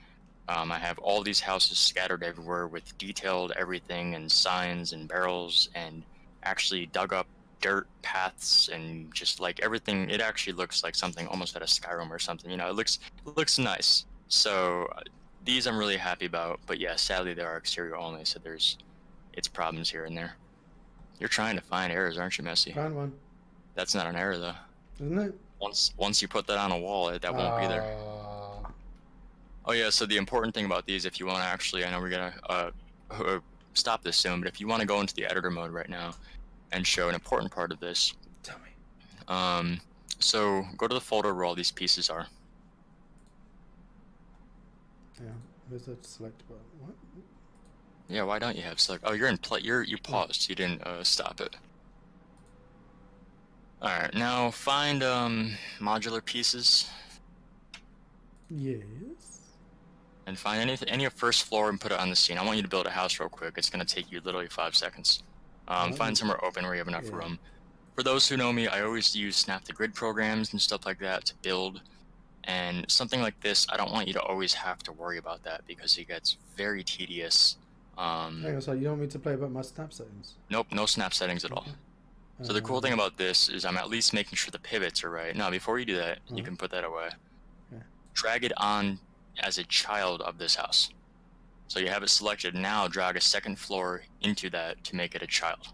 I have all these houses scattered everywhere with detailed everything and signs and barrels and actually dug up dirt paths and just like everything. It actually looks like something almost out of Skyrim or something. You know, it looks nice. So these I'm really happy about, but yeah, sadly they are exterior only, so it's problems here and there. You're trying to find errors, aren't you, Messi? Found one. That's not an error though. Isn't it? Once you put that on a wall, that won't be there. Oh yeah, so the important thing about these, if you want to actually, I know we're gonna stop this soon, but if you want to go into the editor mode right now and show an important part of this, Tell me. So go to the folder where all these pieces are. Yeah, where's that select button? What? Yeah, why don't you have select? Oh, you're in play. You paused. You didn't stop it. All right, now find modular pieces. Yes. And find any first floor and put it on the scene. I want you to build a house real quick. It's gonna take you literally 5 seconds. Find somewhere open where you have enough room. For those who know me, I always use snap to grid programs and stuff like that to build. And something like this, I don't want you to always have to worry about that because it gets very tedious. Hang on, so you don't want me to play about my snap settings? Nope, no snap settings at all. So the cool thing about this is I'm at least making sure the pivots are right. Now, before you do that, you can put that away. Okay. Drag it on as a child of this house. So you have it selected. Now drag a second floor into that to make it a child.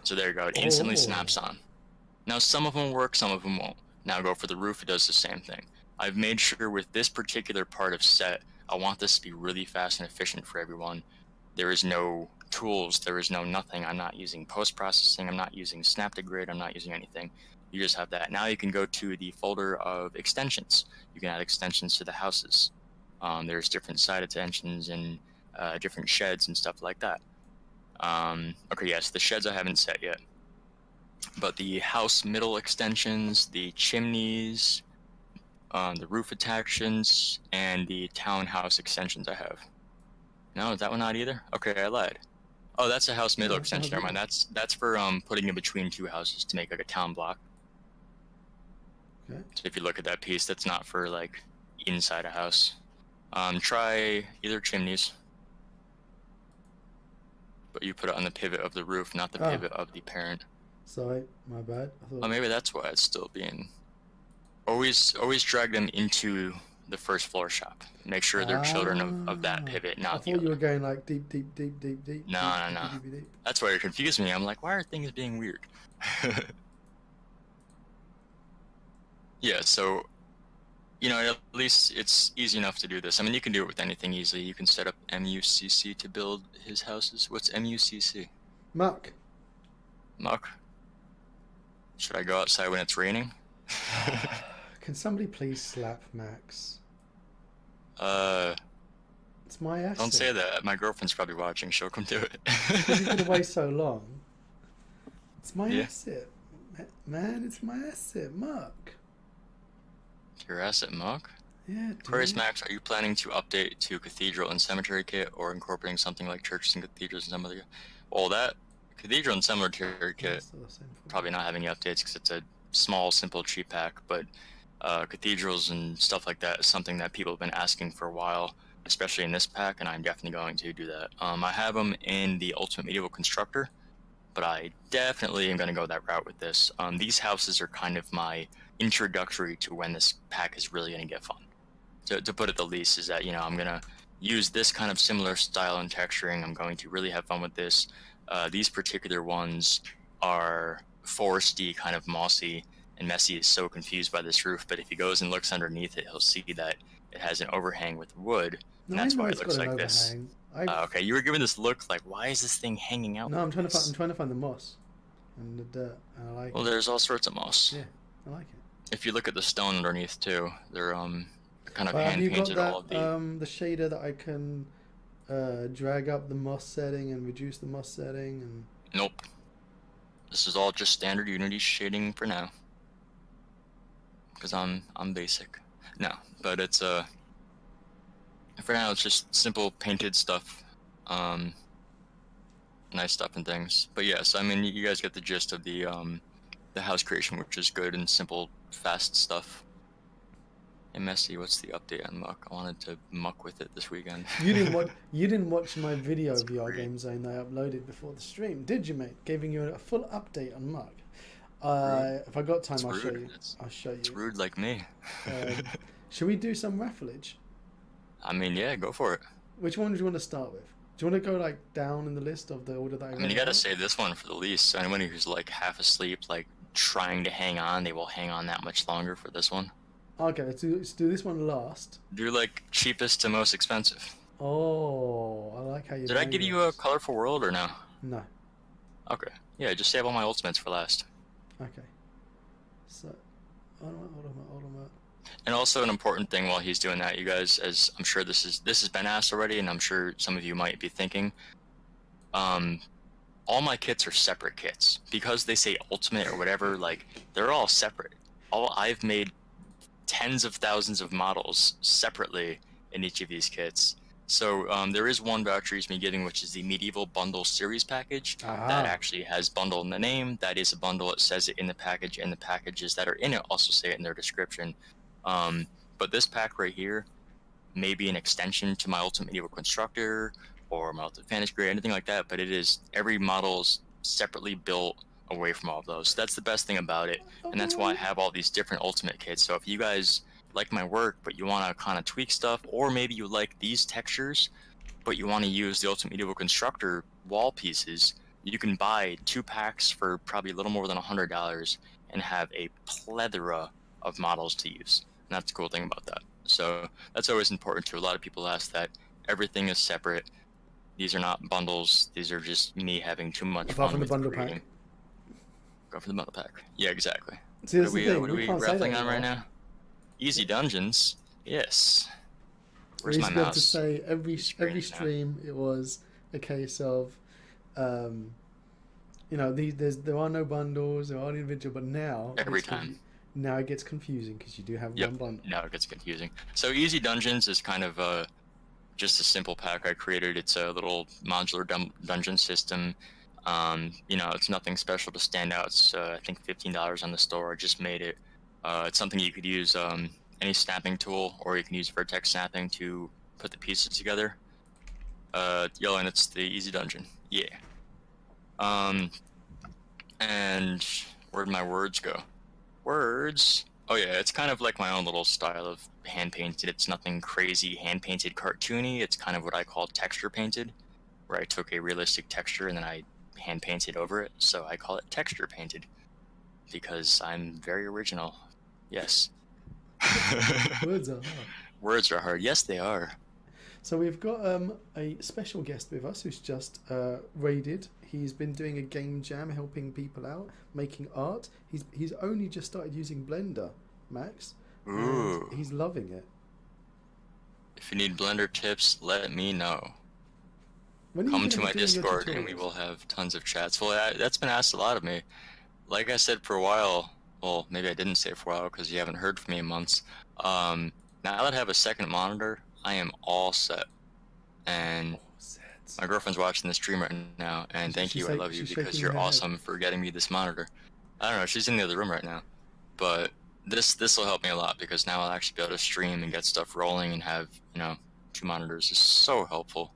So there you go. It instantly snaps on. Now some of them work, some of them won't. Now go for the roof. It does the same thing. I've made sure with this particular part of set, I want this to be really fast and efficient for everyone. There is no tools. There is no nothing. I'm not using post-processing. I'm not using snap to grid. I'm not using anything. You just have that. Now you can go to the folder of extensions. You can add extensions to the houses. There's different side extensions and different sheds and stuff like that. Okay, yes, the sheds I haven't set yet. But the house middle extensions, the chimneys, the roof attachments, and the townhouse extensions I have. No, is that one not either? Okay, I lied. Oh, that's a house middle extension. Never mind. That's for putting in between two houses to make like a town block. Okay. So if you look at that piece, that's not for like inside a house. Try either chimneys, but you put it on the pivot of the roof, not the pivot of the parent. Sorry, my bad. Oh, maybe that's why it's still being. Always drag them into the first floor shop. Make sure they're children of that pivot, not the other. I thought you were going like deep. No. That's why it confused me. I'm like, why are things being weird? Yeah, so, you know, at least it's easy enough to do this. I mean, you can do it with anything easily. You can set up MUCC to build his houses. What's MUCC? Muck. Muck? Should I go outside when it's raining? Can somebody please slap Max? It's my asset. Don't say that. My girlfriend's probably watching. She'll come do it. Because you've been away so long. It's my asset. Man, it's my asset, Muck. Your asset, Muck? Yeah, dude. Aquarius Max, are you planning to update to Cathedral and Cemetery Kit or incorporating something like churches and cathedrals and cemetery? Well, that Cathedral and Cemetery Kit, probably not having any updates because it's a small, simple, cheap pack, but cathedrals and stuff like that is something that people have been asking for a while, especially in this pack, and I'm definitely going to do that. I have them in the Ultimate Medieval Constructor, but I definitely am going to go that route with this. These houses are kind of my introductory to when this pack is really going to get fun. To put it the least is that, you know, I'm going to use this kind of similar style and texturing. I'm going to really have fun with this. These particular ones are foresty, kind of mossy, and Messi is so confused by this roof, but if he goes and looks underneath it, he'll see that it has an overhang with wood, and that's why it looks like this. Okay, you were giving this look like, why is this thing hanging out? No, I'm trying to find the moss and the dirt, and I like it. Well, there's all sorts of moss. Yeah, I like it. If you look at the stone underneath too, they're kind of hand painted all of the shader that I can drag up the moss setting and reduce the moss setting and. Nope. This is all just standard Unity shading for now. Because I'm basic. No, but it's for now it's just simple painted stuff. Nice stuff and things. But yes, I mean you guys get the gist of the house creation, which is good and simple, fast stuff. Hey Messi, what's the update on Muck? I wanted to muck with it this weekend. You didn't watch my video of VR Game Zone I uploaded before the stream, did you, mate? Giving you a full update on Muck. If I got time, I'll show you. It's rude like me. Should we do some raffleage? I mean, yeah, go for it. Which one do you want to start with? Do you want to go like down in the list of the order that I I mean, you gotta save this one for the least. So anybody who's like half asleep, like trying to hang on, they will hang on that much longer for this one. Okay, let's do this one last. Do like cheapest to most expensive. Oh, I like how you. Did I give you a colorful world or no? No. Okay. Yeah, just save all my ultimates for last. Okay. So, automat. And also an important thing while he's doing that, you guys, as I'm sure this has been asked already, and I'm sure some of you might be thinking, all my kits are separate kits because they say ultimate or whatever. Like they're all separate. I've made tens of thousands of models separately in each of these kits. So there is one voucher he's been getting, which is the Medieval Bundle Series package. That actually has bundle in the name. That is a bundle. It says it in the package, and the packages that are in it also say it in their description. But this pack right here may be an extension to my Ultimate Medieval Constructor or my Ultimate Fantasy Grade, anything like that. But it is every model is separately built away from all of those. So that's the best thing about it, and that's why I have all these different Ultimate kits. So if you guys like my work, but you want to kind of tweak stuff, or maybe you like these textures, but you want to use the Ultimate Medieval Constructor wall pieces, you can buy 2 packs for probably a little more than $100 and have a plethora of models to use. And that's the cool thing about that. So that's always important too. A lot of people ask that. Everything is separate. These are not bundles. These are just me having too much fun from the with bundle creating. pack. Go for the bundle pack. Yeah, exactly. See, that's the thing. What are we raffling on right now? Easy Dungeons. Yes. Where's my mouse? To say every stream it was a case of, you know, there are no bundles, there are individual, but now every time. Now it gets confusing because you do have one bundle. Now it gets confusing. So Easy Dungeons is kind of just a simple pack I created. It's a little modular dungeon system. You know, it's nothing special to stand out. It's I think $15 on the store. I just made it. It's something you could use any snapping tool, or you can use vertex snapping to put the pieces together. And it's the Easy Dungeon. Yeah. And where'd my words go? Words. Oh yeah, it's kind of like my own little style of hand painted. It's nothing crazy hand painted cartoony. It's kind of what I call texture painted, where I took a realistic texture and then I hand painted over it. So I call it texture painted because I'm very original. Yes. Words are hard. Words are hard. Yes, they are. So we've got a special guest with us who's just raided. He's been doing a game jam, helping people out, making art. He's only just started using Blender, Max. Ooh. And he's loving it. If you need Blender tips, let me know. When Come to my Discord and we will have tons of chats. Well, that's been asked a lot of me. Like I said for a while, well, maybe I didn't say it for a while because you haven't heard from me in months. Now that I have a second monitor, I am all set. And my girlfriend's watching the stream right now, and thank you, I love you, because you're awesome for getting me this monitor. I don't know, she's in the other room right now. But this will help me a lot, because now I'll actually be able to stream and get stuff rolling and have, you know, 2 monitors is so helpful.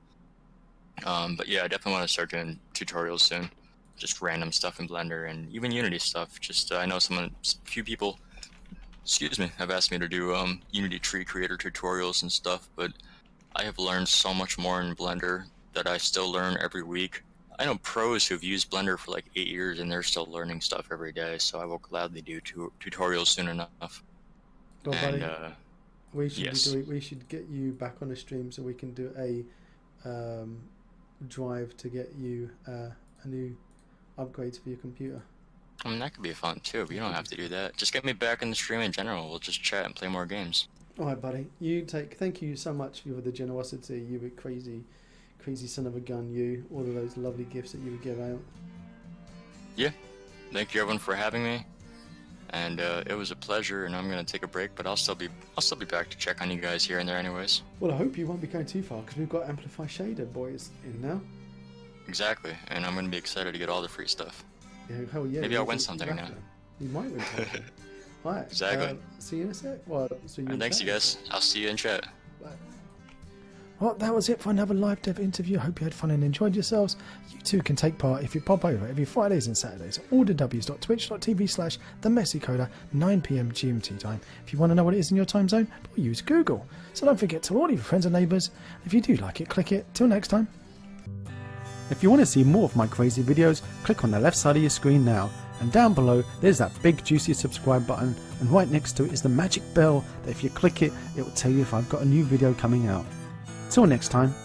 But yeah, I definitely want to start doing tutorials soon. Just random stuff in Blender and even Unity stuff. Just I know a few people, excuse me, have asked me to do Unity tree creator tutorials and stuff, but I have learned so much more in Blender that I still learn every week. I know pros who've used Blender for like 8 years and they're still learning stuff every day, so I will gladly do tutorials soon enough. Well, and buddy, we should get you back on a stream so we can do a drive to get you a new upgrades for your computer. I mean, that could be fun too, but you don't have to do that. Just get me back in the stream in general. We'll just chat and play more games. Alright, buddy. Thank you so much for the generosity. You were crazy son of a gun, you. All of those lovely gifts that you would give out. Yeah. Thank you everyone for having me. And it was a pleasure, and I'm gonna take a break, but I'll still be back to check on you guys here and there anyways. Well, I hope you won't be going too far, because we've got Amplify Shader boys in now. Exactly, and I'm gonna be excited to get all the free stuff. Yeah, hell yeah. Maybe I'll win something now. You might win something. Alright. Exactly. See you in a sec. Well, see you in thanks, chat. you guys. I'll see you in chat. Bye. Well, that was it for another live dev interview. I hope you had fun and enjoyed yourselves. You too can take part if you pop over every Fridays and Saturdays at orderws.twitch.tv/themessycoder 9 PM GMT time. If you want to know what it is in your time zone, use Google. So don't forget to all of your friends and neighbours. If you do like it, click it. Till next time. If you want to see more of my crazy videos, click on the left side of your screen now. And down below, there's that big juicy subscribe button. And right next to it is the magic bell that if you click it, it will tell you if I've got a new video coming out. Till next time.